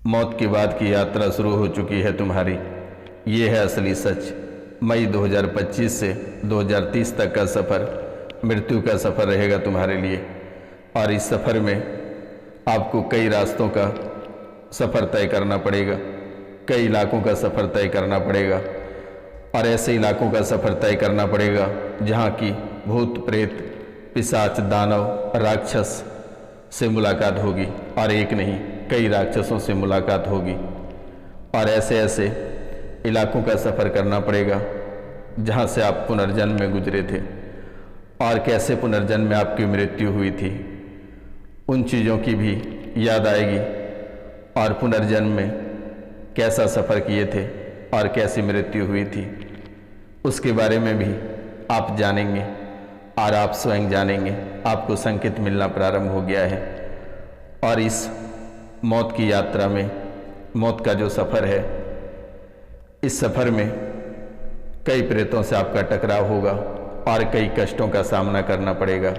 मौत के बाद की यात्रा शुरू हो चुकी है तुम्हारी। ये है असली सच। मई 2025 से 2030 तक का सफ़र मृत्यु का सफ़र रहेगा तुम्हारे लिए। और इस सफ़र में आपको कई रास्तों का सफ़र तय करना पड़ेगा, कई इलाकों का सफ़र तय करना पड़ेगा। और ऐसे इलाकों का सफ़र तय करना पड़ेगा जहाँ की भूत प्रेत पिशाच दानव राक्षस से मुलाकात होगी। और एक नहीं, कई राक्षसों से मुलाकात होगी। और ऐसे ऐसे इलाकों का सफ़र करना पड़ेगा जहाँ से आप पुनर्जन्म में गुजरे थे और कैसे पुनर्जन्म में आपकी मृत्यु हुई थी। उन चीज़ों की भी याद आएगी और पुनर्जन्म में कैसा सफ़र किए थे और कैसी मृत्यु हुई थी उसके बारे में भी आप जानेंगे और आप स्वयं जानेंगे। आपको संकेत मिलना प्रारंभ हो गया है। और इस मौत की यात्रा में, मौत का जो सफ़र है, इस सफ़र में कई प्रेतों से आपका टकराव होगा और कई कष्टों का सामना करना पड़ेगा,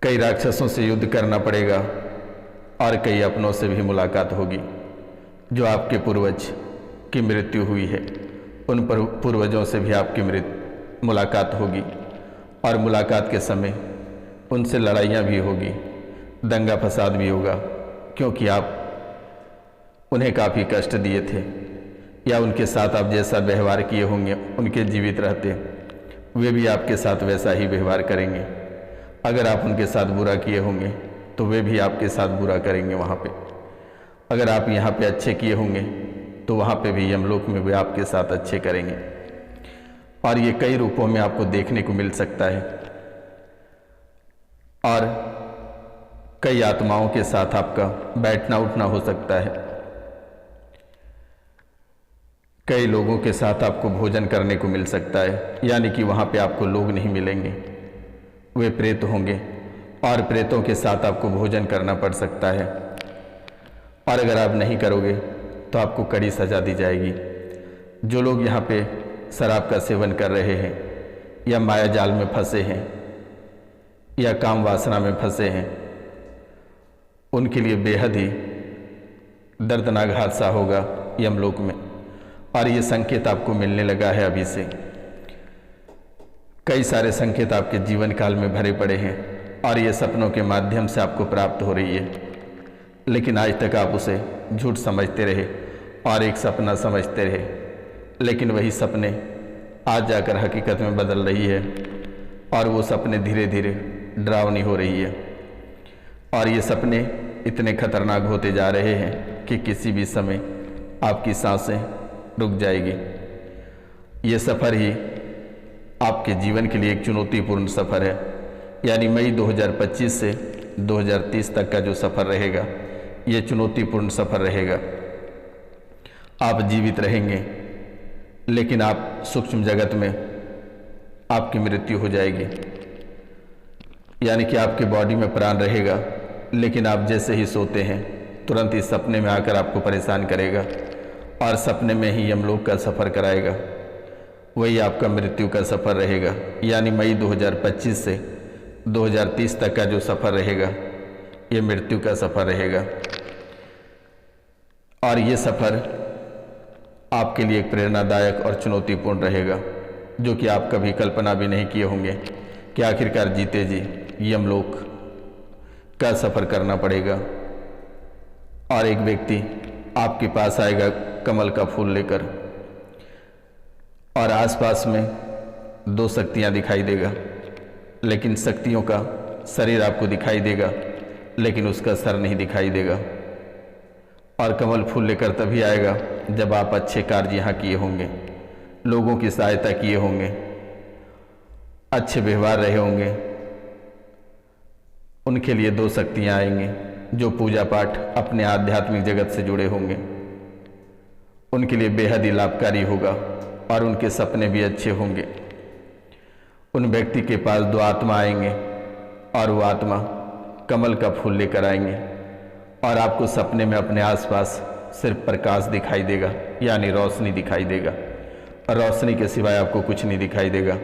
कई राक्षसों से युद्ध करना पड़ेगा और कई अपनों से भी मुलाकात होगी। जो आपके पूर्वज की मृत्यु हुई है उन पूर्वजों से भी आपकी मुलाकात होगी। और मुलाकात के समय उनसे लड़ाइयाँ भी होगी, दंगा फसाद भी होगा, क्योंकि आप उन्हें काफ़ी कष्ट दिए थे या उनके साथ आप जैसा व्यवहार किए होंगे उनके जीवित रहते वे भी आपके साथ वैसा ही व्यवहार करेंगे। अगर आप उनके साथ बुरा किए होंगे तो वे भी आपके साथ बुरा करेंगे वहाँ पे। अगर आप यहाँ पे अच्छे किए होंगे तो वहाँ पे भी यमलोक में वे आपके साथ अच्छे करेंगे। और ये कई रूपों में आपको देखने को मिल सकता है। और कई आत्माओं के साथ आपका बैठना उठना हो सकता है। कई लोगों के साथ आपको भोजन करने को मिल सकता है, यानी कि वहाँ पे आपको लोग नहीं मिलेंगे, वे प्रेत होंगे और प्रेतों के साथ आपको भोजन करना पड़ सकता है। और अगर आप नहीं करोगे तो आपको कड़ी सज़ा दी जाएगी। जो लोग यहाँ पे शराब का सेवन कर रहे हैं या माया जाल में फंसे हैं या काम वासना में फंसे हैं, उनके लिए बेहद ही दर्दनाक हादसा होगा यमलोक में। और ये संकेत आपको मिलने लगा है अभी से। कई सारे संकेत आपके जीवन काल में भरे पड़े हैं और ये सपनों के माध्यम से आपको प्राप्त हो रही है, लेकिन आज तक आप उसे झूठ समझते रहे और एक सपना समझते रहे। लेकिन वही सपने आज जाकर हकीकत में बदल रही है और वो सपने धीरे धीरे डरावनी हो रही है। और ये सपने इतने खतरनाक होते जा रहे हैं कि किसी भी समय आपकी सांसें रुक जाएगी। ये सफ़र ही आपके जीवन के लिए एक चुनौतीपूर्ण सफ़र है। यानी मई 2025 से 2030 तक का जो सफ़र रहेगा ये चुनौतीपूर्ण सफ़र रहेगा। आप जीवित रहेंगे लेकिन आप सूक्ष्म जगत में आपकी मृत्यु हो जाएगी। यानी कि आपके बॉडी में प्राण रहेगा लेकिन आप जैसे ही सोते हैं तुरंत इस सपने में आकर आपको परेशान करेगा और सपने में ही यमलोक का सफ़र कराएगा। वही आपका मृत्यु का सफ़र रहेगा। यानी मई 2025 से 2030 तक का जो सफ़र रहेगा ये मृत्यु का सफ़र रहेगा। और ये सफ़र आपके लिए एक प्रेरणादायक और चुनौतीपूर्ण रहेगा, जो कि आप कभी कल्पना भी नहीं किए होंगे कि आखिरकार जीते जी यमलोक का सफ़र करना पड़ेगा। और एक व्यक्ति आपके पास आएगा कमल का फूल लेकर और आसपास में दो शक्तियाँ दिखाई देगा, लेकिन शक्तियों का शरीर आपको दिखाई देगा लेकिन उसका सर नहीं दिखाई देगा। और कमल फूल लेकर तभी आएगा जब आप अच्छे कार्य यहाँ किए होंगे, लोगों की सहायता किए होंगे, अच्छे व्यवहार रहे होंगे। उनके लिए दो शक्तियाँ आएंगी जो पूजा पाठ अपने आध्यात्मिक जगत से जुड़े होंगे। उनके लिए बेहद ही लाभकारी होगा और उनके सपने भी अच्छे होंगे। उन व्यक्ति के पास दो आत्मा आएंगे और वो आत्मा कमल का फूल लेकर आएंगे और आपको सपने में अपने आसपास सिर्फ प्रकाश दिखाई देगा, यानी रोशनी दिखाई देगा। रोशनी के सिवाय आपको कुछ नहीं दिखाई देगा।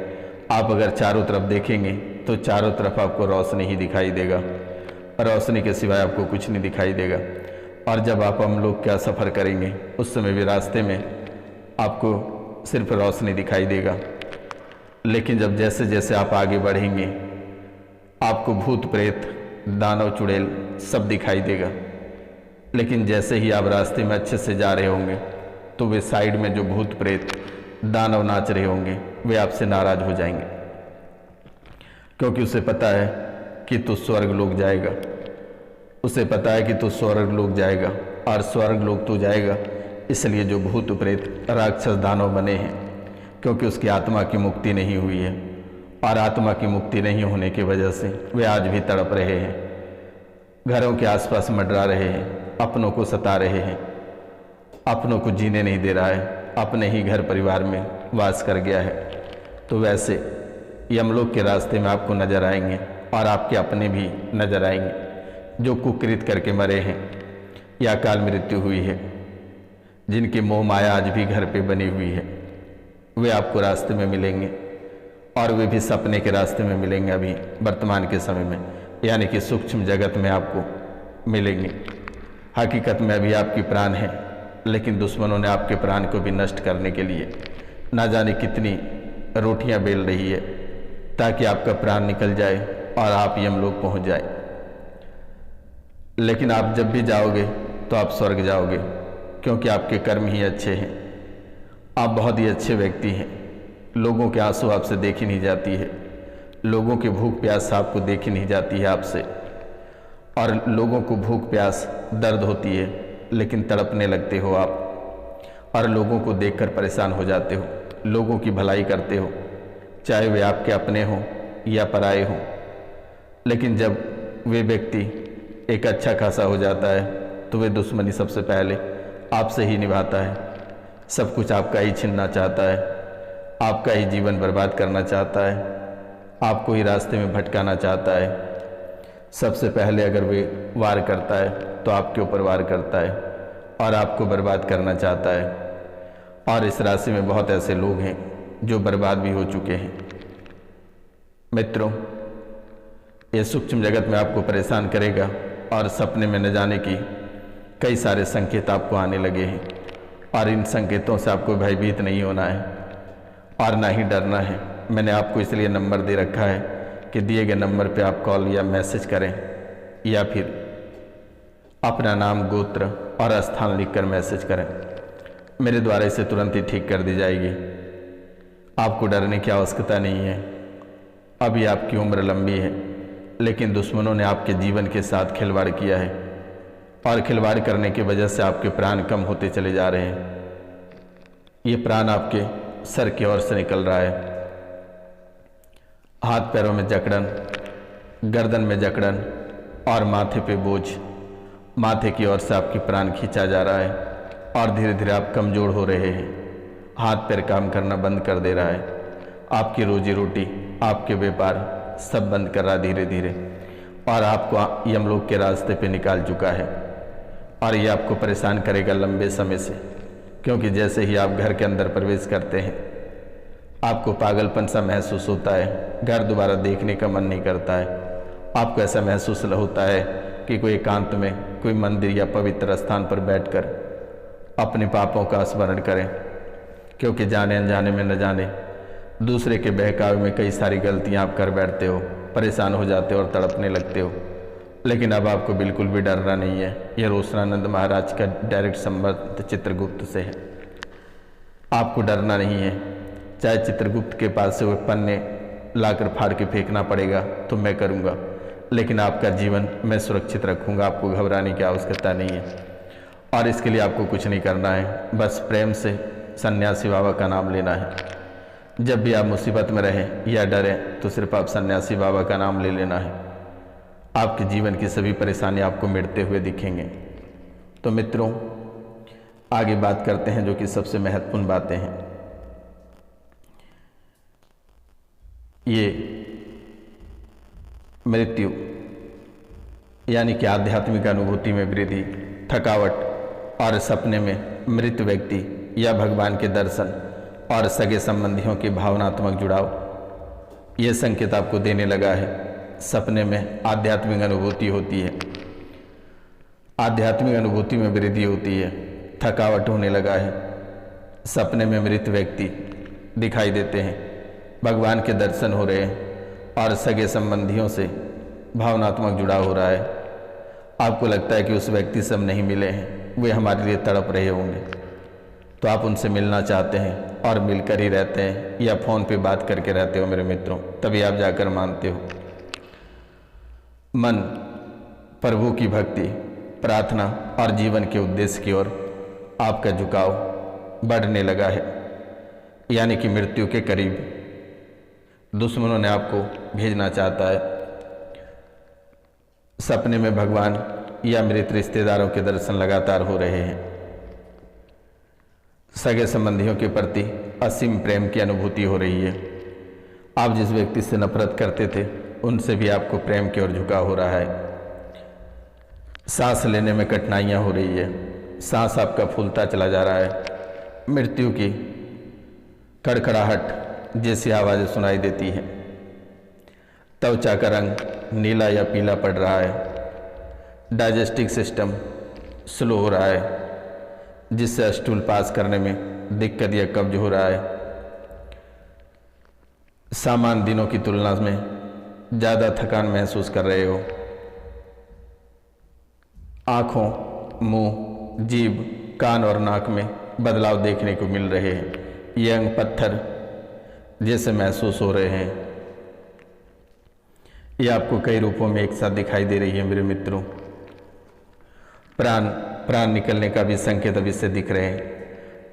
आप अगर चारों तरफ देखेंगे तो चारों तरफ आपको रोशनी ही दिखाई देगा, रोशनी के सिवाय आपको कुछ नहीं दिखाई देगा। और जब आप हम लोग क्या सफ़र करेंगे उस समय भी रास्ते में आपको सिर्फ रोशनी दिखाई देगा, लेकिन जब जैसे जैसे आप आगे बढ़ेंगे आपको भूत प्रेत दानव चुड़ैल सब दिखाई देगा। लेकिन जैसे ही आप रास्ते में अच्छे से जा रहे होंगे तो वे साइड में जो भूत प्रेत दानव नाच रहे होंगे वे आपसे नाराज हो जाएंगे, क्योंकि उसे पता है कि तू स्वर्ग लोक जाएगा। उसे पता है कि तू स्वर्ग लोक जाएगा और स्वर्ग लोक तू जाएगा इसलिए जो भूत प्रेत राक्षस दानव बने हैं, क्योंकि उसकी आत्मा की मुक्ति नहीं हुई है और आत्मा की मुक्ति नहीं होने की वजह से वे आज भी तड़प रहे हैं, घरों के आसपास मंडरा रहे हैं, अपनों को सता रहे हैं, अपनों को जीने नहीं दे रहा है, अपने ही घर परिवार में वास कर गया है। तो वैसे यमलोक के रास्ते में आपको नजर आएंगे और आपके अपने भी नजर आएंगे जो कुकृत करके मरे हैं या अकाल मृत्यु हुई है, जिनकी मोह माया आज भी घर पे बनी हुई है, वे आपको रास्ते में मिलेंगे और वे भी सपने के रास्ते में मिलेंगे अभी वर्तमान के समय में, यानी कि सूक्ष्म जगत में आपको मिलेंगे। हकीकत में अभी आपकी प्राण है, लेकिन दुश्मनों ने आपके प्राण को भी नष्ट करने के लिए ना जाने कितनी रोटियां बेल रही है ताकि आपका प्राण निकल जाए और आप यमलोक पहुंच जाए। लेकिन आप जब भी जाओगे तो आप स्वर्ग जाओगे, क्योंकि आपके कर्म ही अच्छे हैं, आप बहुत ही अच्छे व्यक्ति हैं। लोगों के आंसू आपसे देखी नहीं जाती है, लोगों की भूख प्यास आपको देखी नहीं जाती है आपसे, और लोगों को भूख प्यास दर्द होती है लेकिन तड़पने लगते हो आप और लोगों को देखकर परेशान हो जाते हो, लोगों की भलाई करते हो, चाहे वे आपके अपने हों या पराए हों। लेकिन जब वे व्यक्ति एक अच्छा खासा हो जाता है तो वे दुश्मनी सबसे पहले आपसे ही निभाता है, सब कुछ आपका ही छीनना चाहता है, आपका ही जीवन बर्बाद करना चाहता है, आपको ही रास्ते में भटकाना चाहता है। सबसे पहले अगर वे वार करता है तो आपके ऊपर वार करता है और आपको बर्बाद करना चाहता है। और इस राशि में बहुत ऐसे लोग हैं जो बर्बाद भी हो चुके हैं। मित्रों, ये सूक्ष्म जगत में आपको परेशान करेगा और सपने में न जाने की कई सारे संकेत आपको आने लगे हैं, और इन संकेतों से आपको भयभीत नहीं होना है और ना ही डरना है। मैंने आपको इसलिए नंबर दे रखा है कि दिए गए नंबर पे आप कॉल या मैसेज करें या फिर अपना नाम, गोत्र और स्थान लिखकर मैसेज करें। मेरे द्वारा इसे तुरंत ही ठीक कर दी जाएगी। आपको डरने की आवश्यकता नहीं है। अभी आपकी उम्र लंबी है, लेकिन दुश्मनों ने आपके जीवन के साथ खिलवाड़ किया है और खिलवाड़ करने की वजह से आपके प्राण कम होते चले जा रहे हैं। ये प्राण आपके सर की ओर से निकल रहा है। हाथ पैरों में जकड़न, गर्दन में जकड़न और माथे पे बोझ, माथे की ओर से आपकी प्राण खींचा जा रहा है और धीरे धीरे आप कमज़ोर हो रहे हैं। हाथ पैर काम करना बंद कर दे रहा है। आपकी रोजी रोटी, आपके व्यापार सब बंद कर रहा है धीरे धीरे, और आपको यमलोक के रास्ते पे निकाल चुका है। और ये आपको परेशान करेगा लंबे समय से, क्योंकि जैसे ही आप घर के अंदर प्रवेश करते हैं आपको पागलपन सा महसूस होता है, घर दोबारा देखने का मन नहीं करता है। आपको ऐसा महसूस होता है कि कोई एकांत में कोई मंदिर या पवित्र स्थान पर बैठकर अपने पापों का स्मरण करें, क्योंकि जाने अनजाने में न जाने दूसरे के बहकावे में कई सारी गलतियां आप कर बैठते हो, परेशान हो जाते हो और तड़पने लगते हो। लेकिन अब आपको बिल्कुल भी डरना नहीं है। यह रोशनानंद महाराज का डायरेक्ट संबंध चित्रगुप्त से है। आपको डरना नहीं है। चाहे चित्रगुप्त के पास से वो पन्ने लाकर फाड़ के फेंकना पड़ेगा तो मैं करूँगा, लेकिन आपका जीवन मैं सुरक्षित रखूँगा। आपको घबराने की आवश्यकता नहीं है और इसके लिए आपको कुछ नहीं करना है, बस प्रेम से सन्यासी बाबा का नाम लेना है। जब भी आप मुसीबत में रहें या डरें तो सिर्फ आप सन्यासी बाबा का नाम ले लेना है। आपके जीवन की सभी परेशानी आपको मिटते हुए दिखेंगे। तो मित्रों, आगे बात करते हैं जो कि सबसे महत्वपूर्ण बातें हैं। ये मृत्यु यानी कि आध्यात्मिक अनुभूति में वृद्धि, थकावट और सपने में मृत व्यक्ति या भगवान के दर्शन और सगे संबंधियों के भावनात्मक जुड़ाव, ये संकेत आपको देने लगा है। सपने में आध्यात्मिक अनुभूति होती है आध्यात्मिक अनुभूति में वृद्धि होती है, थकावट होने लगा है, सपने में मृत व्यक्ति दिखाई देते हैं, भगवान के दर्शन हो रहे हैं और सगे संबंधियों से भावनात्मक जुड़ाव हो रहा है। आपको लगता है कि उस व्यक्ति से हम नहीं मिले हैं, वे हमारे लिए तड़प रहे होंगे, तो आप उनसे मिलना चाहते हैं और मिलकर ही रहते हैं या फ़ोन पे बात करके रहते हो मेरे मित्रों, तभी आप जाकर मानते हो। मन प्रभु की भक्ति, प्रार्थना और जीवन के उद्देश्य की ओर आपका झुकाव बढ़ने लगा है, यानी कि मृत्यु के करीब दुश्मनों ने आपको भेजना चाहता है। सपने में भगवान या मृत रिश्तेदारों के दर्शन लगातार हो रहे हैं। सगे संबंधियों के प्रति असीम प्रेम की अनुभूति हो रही है। आप जिस व्यक्ति से नफरत करते थे उनसे भी आपको प्रेम की ओर झुकाव हो रहा है। सांस लेने में कठिनाइयाँ हो रही है, सांस आपका फूलता चला जा रहा है, मृत्यु की कड़कड़ाहट जैसी आवाज़ें सुनाई देती हैं, त्वचा का रंग नीला या पीला पड़ रहा है, डाइजेस्टिव सिस्टम स्लो हो रहा है जिससे स्टूल पास करने में दिक्कत या कब्ज हो रहा है, सामान्य दिनों की तुलना में ज़्यादा थकान महसूस कर रहे हो, आँखों, मुंह, जीभ, कान और नाक में बदलाव देखने को मिल रहे हैं, ये अंग पत्थर जैसे महसूस हो रहे हैं। ये आपको कई रूपों में एक साथ दिखाई दे रही है मेरे मित्रों। प्राण निकलने का भी संकेत अभी से दिख रहे हैं,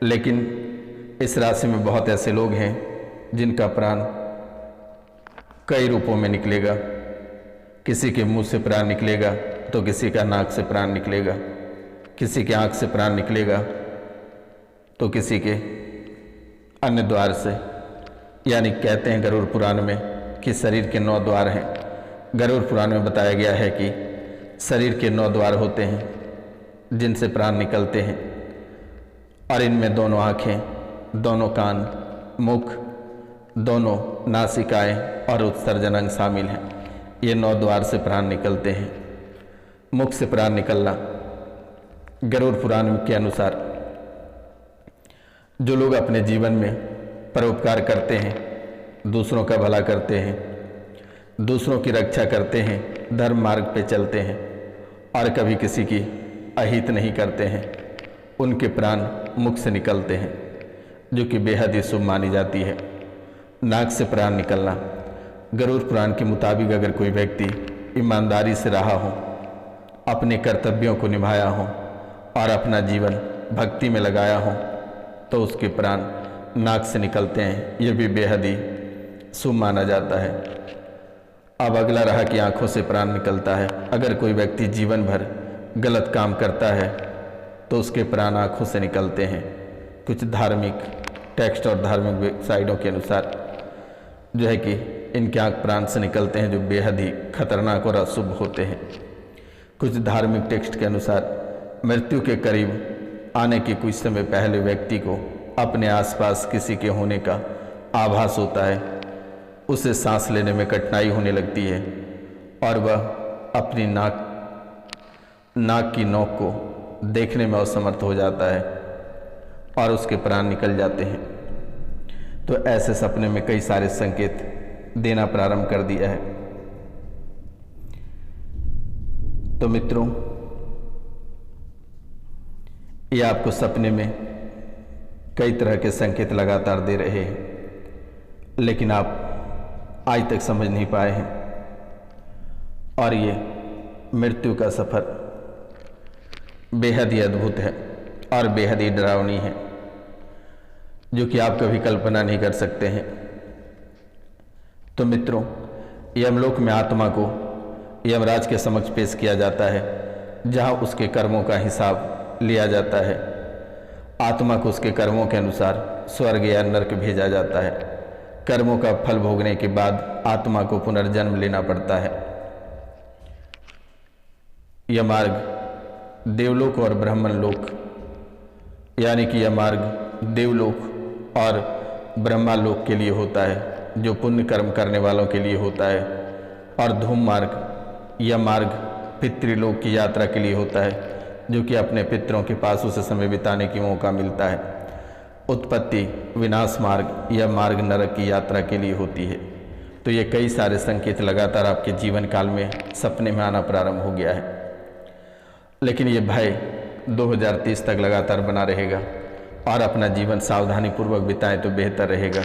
लेकिन इस राशि में बहुत ऐसे लोग हैं जिनका प्राण कई रूपों में निकलेगा। किसी के मुंह से प्राण निकलेगा तो किसी का नाक से प्राण निकलेगा, किसी के आँख से प्राण निकलेगा तो किसी के अन्य द्वार से। यानी कहते हैं गरुड़ पुराण में कि शरीर के 9 द्वार हैं। गरुड़ पुराण में बताया गया है कि शरीर के 9 द्वार होते हैं जिनसे प्राण निकलते हैं, और इनमें दोनों आँखें, दोनों कान, मुख, दोनों नासिकाएं और उत्सर्जन अंग शामिल हैं। ये 9 द्वार से प्राण निकलते हैं। मुख से प्राण निकलना गरुड़ पुराण के अनुसार जो लोग अपने जीवन में परोपकार करते हैं, दूसरों का भला करते हैं, दूसरों की रक्षा करते हैं, धर्म मार्ग पे चलते हैं और कभी किसी की अहित नहीं करते हैं, उनके प्राण मुख से निकलते हैं, जो कि बेहद ही शुभ मानी जाती है। नाक से प्राण निकलना गरुड़ पुराण के मुताबिक अगर कोई व्यक्ति ईमानदारी से रहा हो, अपने कर्तव्यों को निभाया हो और अपना जीवन भक्ति में लगाया हो तो उसके प्राण नाक से निकलते हैं। ये भी बेहद ही शुभ माना जाता है। अब अगला रहा कि आँखों से प्राण निकलता है। अगर कोई व्यक्ति जीवन भर गलत काम करता है तो उसके प्राण आँखों से निकलते हैं। कुछ धार्मिक टेक्स्ट और धार्मिक वेबसाइटों के अनुसार जो है कि इनके आँख प्राण से निकलते हैं, जो बेहद ही खतरनाक और अशुभ होते हैं। कुछ धार्मिक टेक्स्ट के अनुसार मृत्यु के करीब आने के कुछ समय पहले व्यक्ति को अपने आसपास किसी के होने का आभास होता है, उसे सांस लेने में कठिनाई होने लगती है और वह अपनी नाक की नोक को देखने में असमर्थ हो जाता है और उसके प्राण निकल जाते हैं। तो ऐसे सपने में कई सारे संकेत देना प्रारंभ कर दिया है। तो मित्रों, ये आपको सपने में कई तरह के संकेत लगातार दे रहे हैं, लेकिन आप आज तक समझ नहीं पाए हैं। और ये मृत्यु का सफ़र बेहद ही अद्भुत है और बेहद ही डरावनी है, जो कि आप कभी कल्पना नहीं कर सकते हैं। तो मित्रों, यमलोक में आत्मा को यमराज के समक्ष पेश किया जाता है, जहां उसके कर्मों का हिसाब लिया जाता है। आत्मा को उसके कर्मों के अनुसार स्वर्ग या नरक भेजा जाता है। कर्मों का फल भोगने के बाद आत्मा को पुनर्जन्म लेना पड़ता है। यह मार्ग देवलोक और ब्रह्मन लोक, यानी कि यह मार्ग देवलोक और ब्रह्मालोक के लिए होता है, जो पुण्य कर्म करने वालों के लिए होता है। और धूम मार्ग, यह मार्ग पितृलोक की यात्रा के लिए होता है, जो कि अपने पितरों के पास उसे समय बिताने की मौका मिलता है। उत्पत्ति विनाश मार्ग या मार्ग नरक की यात्रा के लिए होती है। तो ये कई सारे संकेत लगातार आपके जीवन काल में सपने में आना प्रारंभ हो गया है। लेकिन ये भय 2030 तक लगातार बना रहेगा और अपना जीवन सावधानी पूर्वक बिताएं तो बेहतर रहेगा।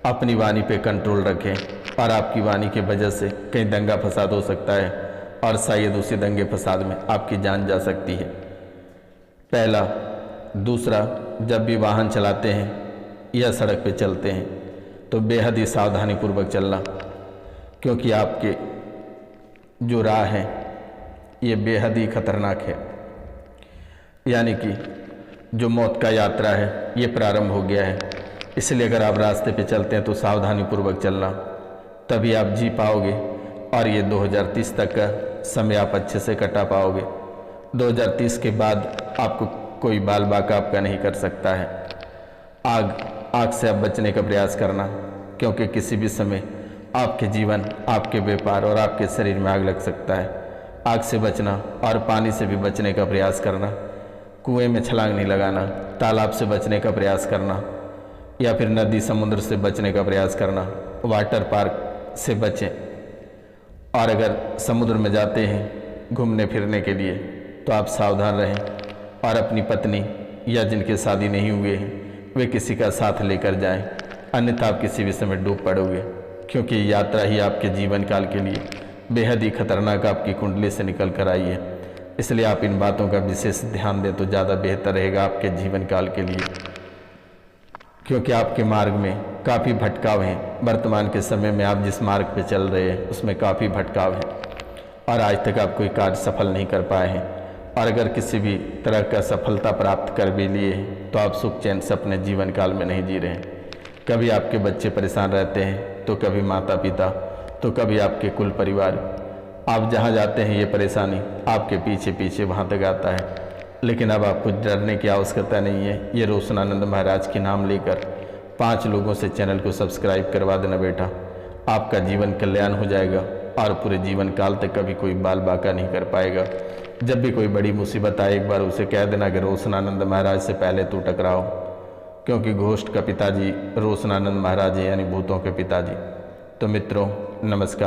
अपनी वाणी पे कंट्रोल रखें और आपकी वाणी की वजह से कहीं दंगा फसाद हो सकता है और शायद उसी दंगे फसाद में आपकी जान जा सकती है। पहला। दूसरा, जब भी वाहन चलाते हैं या सड़क पे चलते हैं तो बेहद ही सावधानी पूर्वक चलना, क्योंकि आपके जो राह है ये बेहद ही खतरनाक है। यानी कि जो मौत का यात्रा है ये प्रारंभ हो गया है। इसलिए अगर आप रास्ते पे चलते हैं तो सावधानी पूर्वक चलना, तभी आप जी पाओगे और ये 2030 तक का समय आप अच्छे से कटा पाओगे। 2030 के बाद आपको कोई बाल बाका आपका नहीं कर सकता है। आग से आप बचने का प्रयास करना, क्योंकि किसी भी समय आपके जीवन, आपके व्यापार और आपके शरीर में आग लग सकता है। आग से बचना और पानी से भी बचने का प्रयास करना। कुएं में छलांग नहीं लगाना, तालाब से बचने का प्रयास करना या फिर नदी समुद्र से बचने का प्रयास करना। वाटर पार्क से बचें। और अगर समुद्र में जाते हैं घूमने फिरने के लिए तो आप सावधान रहें और अपनी पत्नी या जिनके शादी नहीं हुए हैं वे किसी का साथ लेकर जाएं, अन्यथा आप किसी भी समय डूब पड़ोगे, क्योंकि ये यात्रा ही आपके जीवन काल के लिए बेहद ही खतरनाक आपकी कुंडली से निकल कर आई है। इसलिए आप इन बातों का विशेष ध्यान दें तो ज़्यादा बेहतर रहेगा आपके जीवन काल के लिए, क्योंकि आपके मार्ग में काफ़ी भटकाव हैं। वर्तमान के समय में आप जिस मार्ग पे चल रहे हैं उसमें काफ़ी भटकाव है और आज तक आप कोई कार्य सफल नहीं कर पाए हैं। और अगर किसी भी तरह का सफलता प्राप्त कर भी लिए हैं तो आप सुख चैन से अपने जीवन काल में नहीं जी रहे हैं। कभी आपके बच्चे परेशान रहते हैं, तो कभी माता पिता, तो कभी आपके कुल परिवार। आप जहाँ जाते हैं ये परेशानी आपके पीछे पीछे वहाँ तक आता है। लेकिन अब आपको डरने की आवश्यकता नहीं है। ये रोशनानंद महाराज के नाम लेकर 5 लोगों से चैनल को सब्सक्राइब करवा देना बेटा, आपका जीवन कल्याण हो जाएगा और पूरे जीवन काल तक कभी कोई बाल बाका नहीं कर पाएगा। जब भी कोई बड़ी मुसीबत आए एक बार उसे कह देना कि रोशनानंद महाराज से पहले तू टकराओ, क्योंकि घोष्ट का पिताजी रोशनानंद महाराज है, यानी भूतों के पिताजी। तो मित्रों नमस्कार।